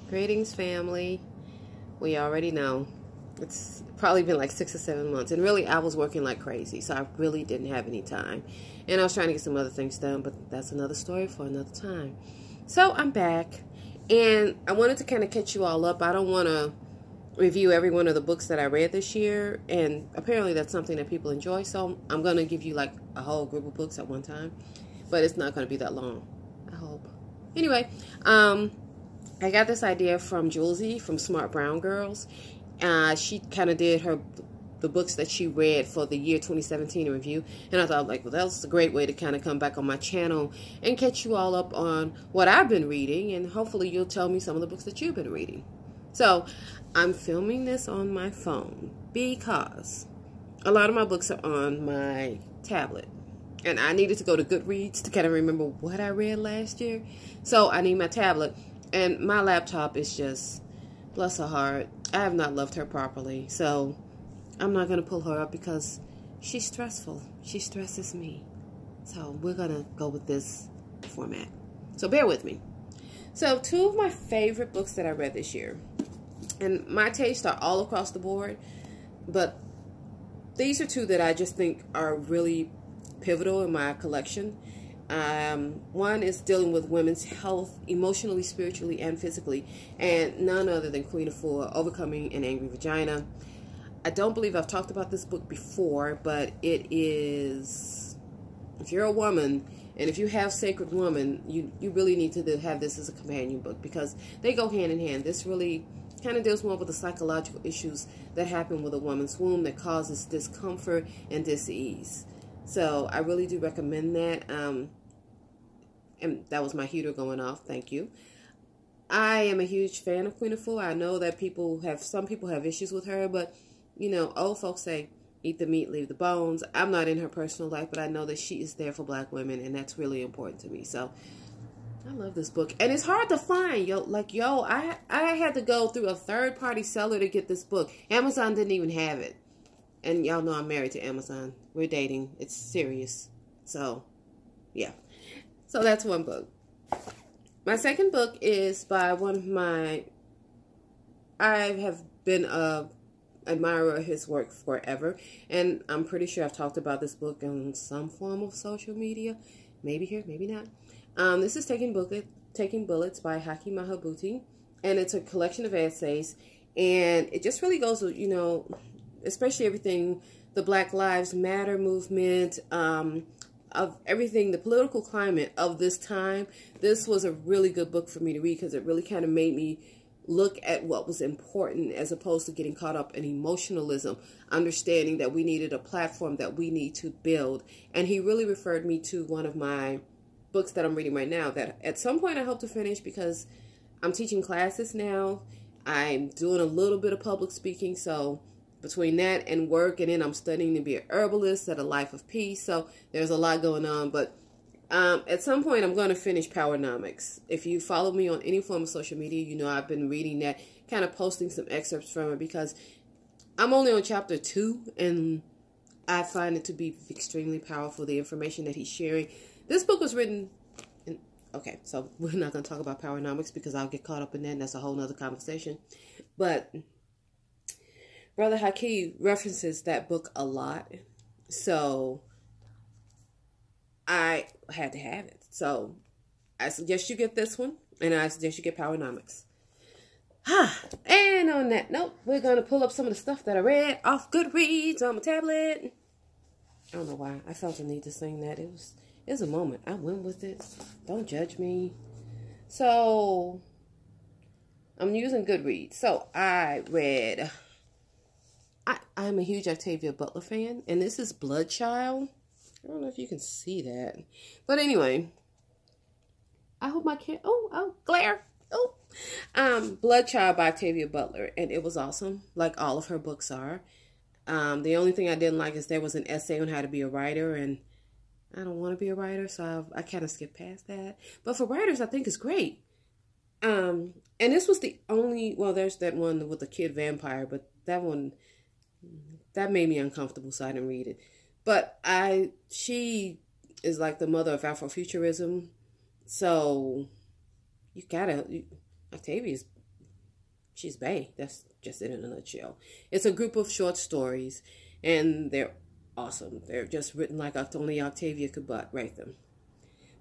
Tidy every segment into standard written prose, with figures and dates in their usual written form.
Greetings, family. We already know. It's probably been like 6 or 7 months. And really, I was working like crazy. So I really didn't have any time. And I was trying to get some other things done. But that's another story for another time. So I'm back. And I wanted to kind of catch you all up. I don't want to review every one of the books that I read this year. And apparently that's something that people enjoy. So I'm going to give you like a whole group of books at one time. But it's not going to be that long. I hope. Anyway, I got this idea from Julesy from Smart Brown Girls. She kind of did the books that she read for the year 2017 in review. And I thought, like, well, that's a great way to kind of come back on my channel and catch you all up on what I've been reading. And hopefully you'll tell me some of the books that you've been reading. So I'm filming this on my phone because a lot of my books are on my tablet. And I needed to go to Goodreads to kind of remember what I read last year. So I need my tablet. And my laptop is just, bless her heart, I have not loved her properly. So I'm not going to pull her up because she's stressful. She stresses me. So we're going to go with this format. So bear with me. So 2 of my favorite books that I read this year. And my tastes are all across the board. But these are 2 that I just think are really pivotal in my collection. One is dealing with women's health, emotionally, spiritually, and physically, and none other than Queen of Four, Overcoming an Angry Vagina. I don't believe I've talked about this book before, but it is, if you're a woman, and if you have Sacred Woman, you really need to have this as a companion book, because they go hand in hand. This really kind of deals more with the psychological issues that happen with a woman's womb that causes discomfort and dis-ease. So I really do recommend that. And that was my heater going off. Thank you. I am a huge fan of Queen of Four. I know that some people have issues with her, but you know, old folks say, eat the meat, leave the bones. I'm not in her personal life, but I know that she is there for Black women, and that's really important to me. So I love this book, and it's hard to find. I had to go through a third-party seller to get this book. Amazon didn't even have it. And y'all know I'm married to Amazon. We're dating. It's serious. So, yeah. So that's one book. My second book is by one of my... I have been an admirer of his work forever. And I'm pretty sure I've talked about this book on some form of social media. Maybe here, maybe not. This is Taking Bullets by Haki Mahabuti. And it's a collection of essays. And it just really goes, you know... especially everything, the Black Lives Matter movement, of everything, the political climate of this time. This was a really good book for me to read because it really kind of made me look at what was important as opposed to getting caught up in emotionalism, understanding that we needed a platform that we need to build. And he really referred me to one of my books that I'm reading right now that at some point I hope to finish because I'm teaching classes now. I'm doing a little bit of public speaking, so between that and work, and then I'm studying to be an herbalist at a Life of Peace. So there's a lot going on. But at some point, I'm going to finish Powernomics. If you follow me on any form of social media, you know I've been reading that, kind of posting some excerpts from it because I'm only on chapter 2, and I find it to be extremely powerful, the information that he's sharing. This book was written... Okay, so we're not going to talk about Powernomics because I'll get caught up in that, and that's a whole nother conversation. But... Brother Haki references that book a lot, so I had to have it. So I suggest you get this one, and I suggest you get Powernomics. And on that note, we're going to pull up some of the stuff that I read off Goodreads on my tablet. I don't know why. I felt the need to sing that. It was a moment. I went with it. Don't judge me. So I'm using Goodreads. So I read... I'm a huge Octavia Butler fan, and this is Bloodchild. I don't know if you can see that. But anyway, I hope my cat... Oh, glare. Oh. Bloodchild by Octavia Butler, and it was awesome, like all of her books are. The only thing I didn't like is there was an essay on how to be a writer, and I don't want to be a writer, so I kind of skipped past that. But for writers, I think it's great. And this was the only... Well, there's that one with the kid vampire, but that one... that made me uncomfortable, so I didn't read it. But she is like the mother of Afrofuturism. So Octavia is she's bae. That's just it in a nutshell. It's a group of short stories, and they're awesome. They're just written like only Octavia could write them.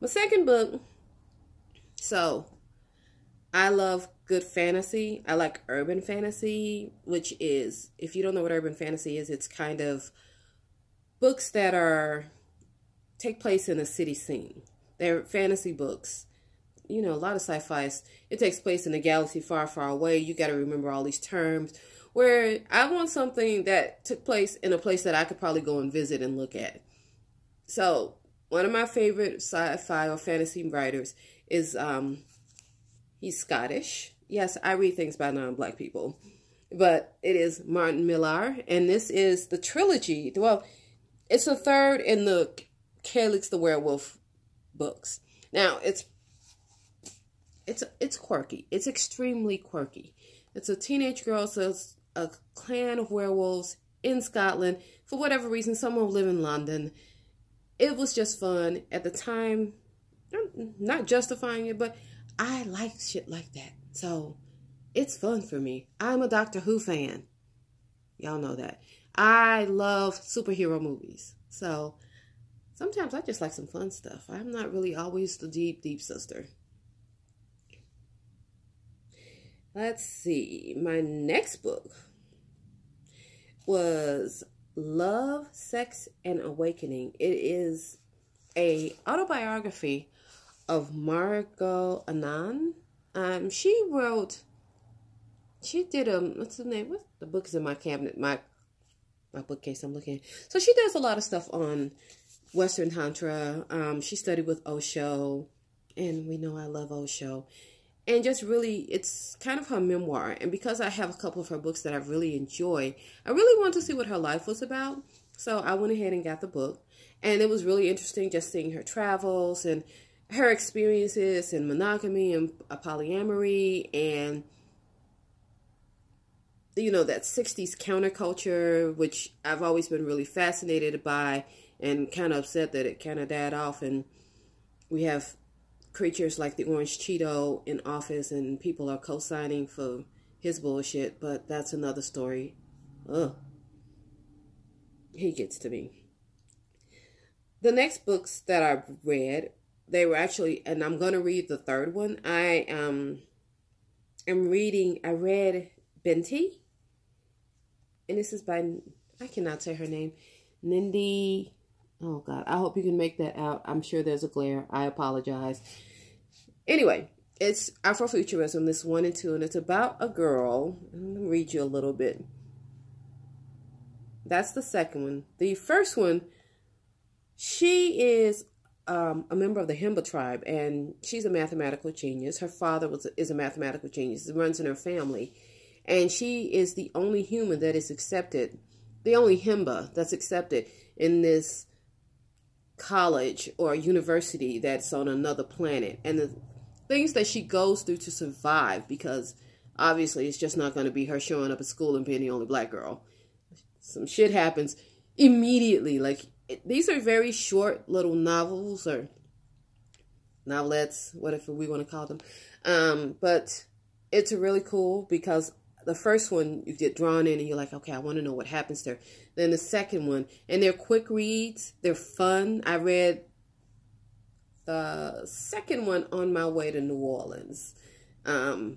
My second book, so I love good fantasy. I like urban fantasy, which is, if you don't know what urban fantasy is, it's kind of books that take place in a city scene. They're fantasy books. You know, a lot of sci-fi, it takes place in a galaxy far, far away. You got to remember all these terms. Where I want something that took place in a place that I could probably go and visit and look at. So, one of my favorite sci-fi or fantasy writers is, he's Scottish. Yes, I read things by non-black people. But it is Martin Millar. And this is the trilogy. Well, it's the third in the Caelix the Werewolf books. Now, it's quirky. It's extremely quirky. It's a teenage girl, so it's a clan of werewolves in Scotland. For whatever reason, someone live in London. It was just fun. At the time, I'm not justifying it, but I like shit like that. So, it's fun for me. I'm a Doctor Who fan. Y'all know that. I love superhero movies. So, sometimes I just like some fun stuff. I'm not really always the deep, deep sister. Let's see. My next book was Love, Sex, and Awakening. It is a autobiography of Margot Anand. She did what's the name? What the book is in my cabinet, my bookcase I'm looking at. So she does a lot of stuff on Western Tantra. She studied with Osho, and we know I love Osho. And just really, it's kind of her memoir. And because I have a couple of her books that I really enjoy, I really wanted to see what her life was about. So I went ahead and got the book. And it was really interesting just seeing her travels and her experiences in monogamy and polyamory. And, you know, that 60s counterculture, which I've always been really fascinated by and kind of upset that it kind of died off. And we have creatures like the Orange Cheeto in office and people are co-signing for his bullshit, but that's another story. Ugh. He gets to me. The next books that I read, they were actually, and I'm going to read the third one. I read Benti, and this is by, I cannot say her name, Nindi. Oh, God. I hope you can make that out. I'm sure there's a glare. I apologize. Anyway, it's Afrofuturism, this 1 and 2, and it's about a girl. I'm going to read you a little bit. That's the second one. The first one, she is a member of the Himba tribe, and she's a mathematical genius. Her father is a mathematical genius. It runs in her family. And she is the only human that is accepted, the only Himba that's accepted in this college or university that's on another planet, and the things that she goes through to survive, because obviously it's just not going to be her showing up at school and being the only black girl. Some shit happens immediately. Like, these are very short little novels or novelettes, whatever we want to call them, but it's really cool because the first one, you get drawn in and you're like, okay, I want to know what happens to her. Then the second one, and they're quick reads. They're fun. I read the second one on my way to New Orleans. And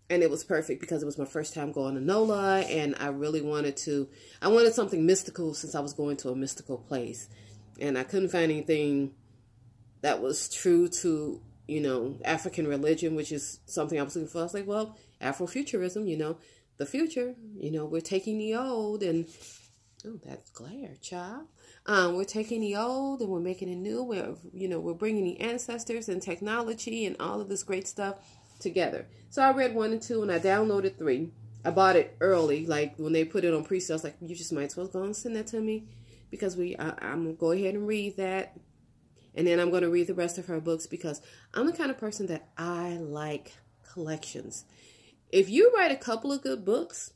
it was perfect because it was my first time going to NOLA, and I really wanted something mystical since I was going to a mystical place. And I couldn't find anything that was true to, you know, African religion, which is something I was looking for. I was like, well, Afrofuturism, you know, the future, you know, we're taking the old and, oh, that's glare, child. We're taking the old and we're making it new. We're bringing the ancestors and technology and all of this great stuff together. So I read 1 and 2 and I downloaded 3. I bought it early, like when they put it on pre-sale. I was like, you just might as well go and send that to me because I'm going to go ahead and read that. And then I'm going to read the rest of her books because I'm the kind of person that I like collections. If you write a couple of good books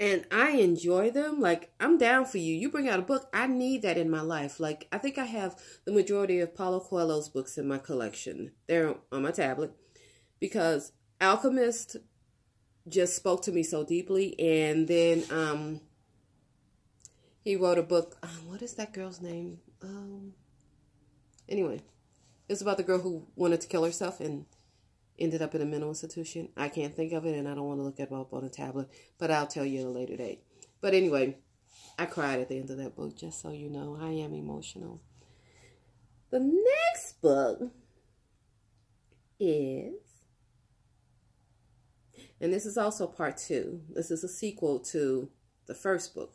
and I enjoy them, like, I'm down for you. You bring out a book, I need that in my life. Like, I think I have the majority of Paulo Coelho's books in my collection. They're on my tablet because Alchemist just spoke to me so deeply. And then he wrote a book. What is that girl's name? Anyway, it's about the girl who wanted to kill herself and ended up in a mental institution. I can't think of it, and I don't want to look it up on a tablet, but I'll tell you at a later date. But anyway, I cried at the end of that book, just so you know. I am emotional. The next book is, and this is also part 2. This is a sequel to the first book.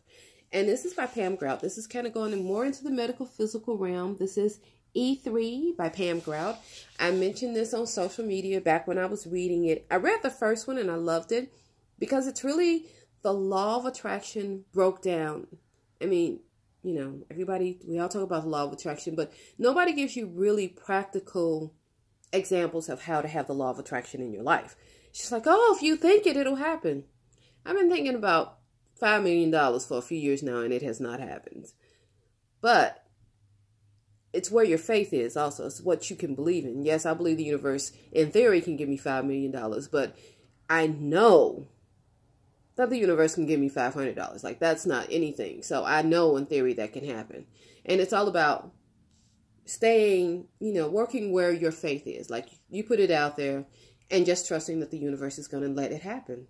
And this is by Pam Grout. This is kind of going more into the medical physical realm. This is E3 by Pam Grout. I mentioned this on social media back when I was reading it. I read the first one and I loved it because it's really the law of attraction broke down. I mean, you know, we all talk about the law of attraction, but nobody gives you really practical examples of how to have the law of attraction in your life. She's like, oh, if you think it, it'll happen. I've been thinking about $5 million for a few years now, and it has not happened. But it's where your faith is also. It's what you can believe in. Yes, I believe the universe, in theory, can give me $5 million, but I know that the universe can give me $500. Like, that's not anything. So I know in theory that can happen. And it's all about staying, you know, working where your faith is. Like, you put it out there and just trusting that the universe is going to let it happen.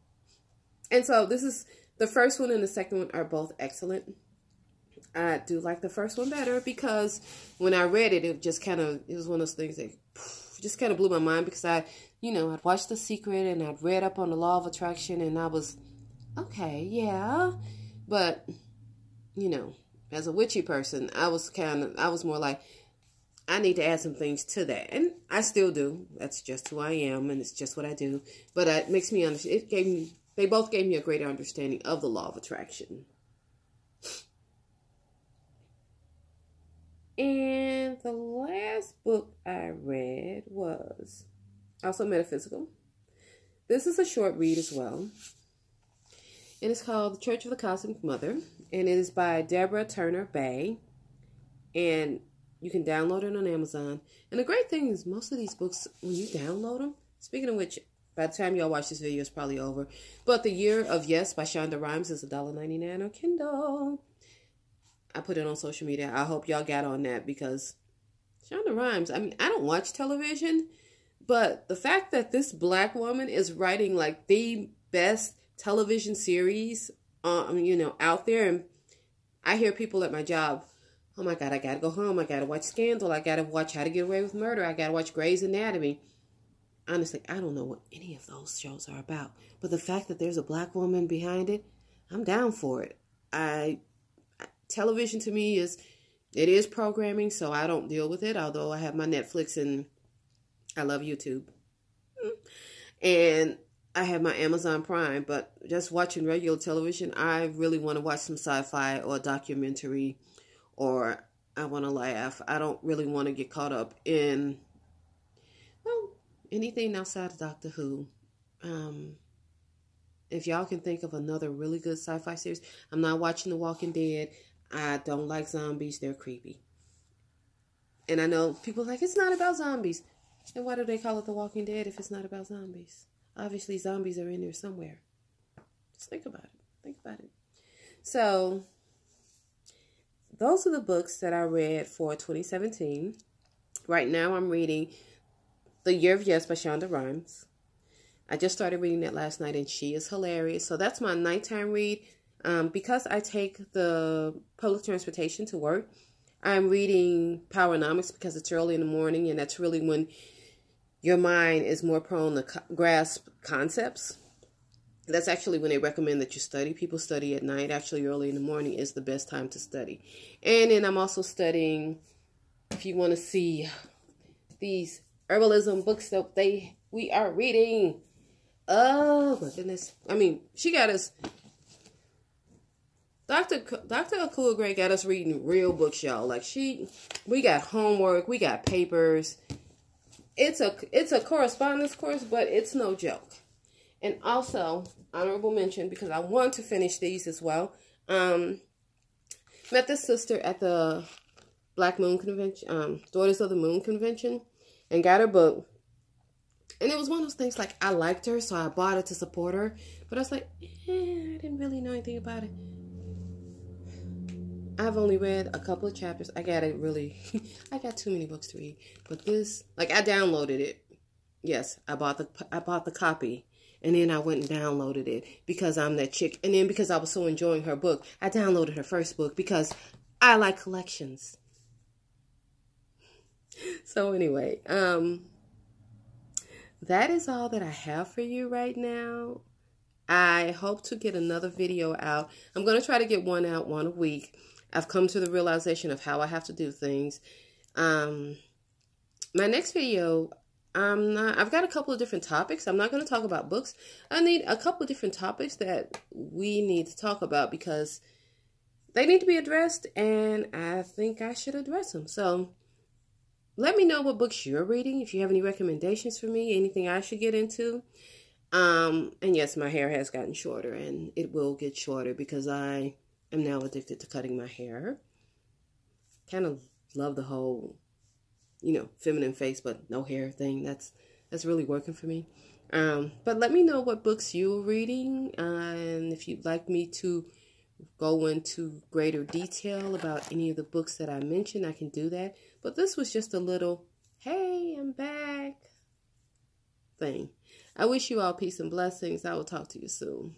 And so this is, the first one and the second one are both excellent. I do like the first one better because when I read it, it was one of those things that just kind of blew my mind because I'd watched The Secret and I'd read up on the law of attraction and I was, okay, yeah. But, you know, as a witchy person, I was more like, I need to add some things to that. And I still do. That's just who I am and it's just what I do. But it makes me understand. They both gave me a greater understanding of the law of attraction. And the last book I read was also metaphysical. This is a short read as well. And it's called The Church of the Cosmic Mother. And it is by Deborah Turner Bay. And you can download it on Amazon. And the great thing is most of these books, when you download them, speaking of which, by the time y'all watch this video, it's probably over. But The Year of Yes by Shonda Rhimes is $1.99 on Kindle. I put it on social media. I hope y'all got on that because Shonda Rhimes, I mean, I don't watch television, but the fact that this black woman is writing like the best television series, out there, and I hear people at my job, oh my God, I gotta go home. I gotta watch Scandal. I gotta watch How to Get Away with Murder. I gotta watch Grey's Anatomy. Honestly, I don't know what any of those shows are about, but the fact that there's a black woman behind it, I'm down for it. Television to me is programming, so I don't deal with it, although I have my Netflix and I love YouTube. And I have my Amazon Prime, but just watching regular television, I really want to watch some sci-fi or a documentary, or I want to laugh. I don't really want to get caught up in, anything outside of Doctor Who. If y'all can think of another really good sci-fi series, I'm not watching The Walking Dead. I don't like zombies. They're creepy. And I know people are like, it's not about zombies. And why do they call it The Walking Dead if it's not about zombies? Obviously, zombies are in there somewhere. Just think about it. Think about it. So, those are the books that I read for 2017. Right now, I'm reading The Year of Yes by Shonda Rhimes. I just started reading that last night, and she is hilarious. So, that's my nighttime read. Because I take the public transportation to work, I'm reading Powernomics because it's early in the morning, and that's really when your mind is more prone to grasp concepts. That's actually when they recommend that you study. People study at night. Actually, early in the morning is the best time to study. And then I'm also studying, if you want to see these herbalism books that we are reading. Oh, my goodness. I mean, she got us... Dr. Akua Gray got us reading real books, y'all. Like we got homework, we got papers. It's a correspondence course, but it's no joke. And also, honorable mention, because I want to finish these as well. Met this sister at the Black Moon Convention, Daughters of the Moon Convention, and got her book. And it was one of those things like I liked her, so I bought it to support her. But I was like, I didn't really know anything about it. I've only read a couple of chapters. I got too many books to read. But this, like, I downloaded it. Yes, I bought the copy. And then I went and downloaded it because I'm that chick. And then because I was so enjoying her book, I downloaded her first book because I like collections. So anyway, that is all that I have for you right now. I hope to get another video out. I'm going to try to get one out one a week. I've come to the realization of how I have to do things. My next video, I've got a couple of different topics. I'm not going to talk about books. I need a couple of different topics that we need to talk about because they need to be addressed, and I think I should address them. So let me know what books you're reading. If you have any recommendations for me, anything I should get into. And yes, my hair has gotten shorter, and it will get shorter because I am now addicted to cutting my hair. Kind of love the whole, feminine face but no hair thing. That's really working for me. But let me know what books you're reading, and if you'd like me to go into greater detail about any of the books that I mentioned, I can do that. But this was just a little, hey, I'm back thing. I wish you all peace and blessings. I will talk to you soon.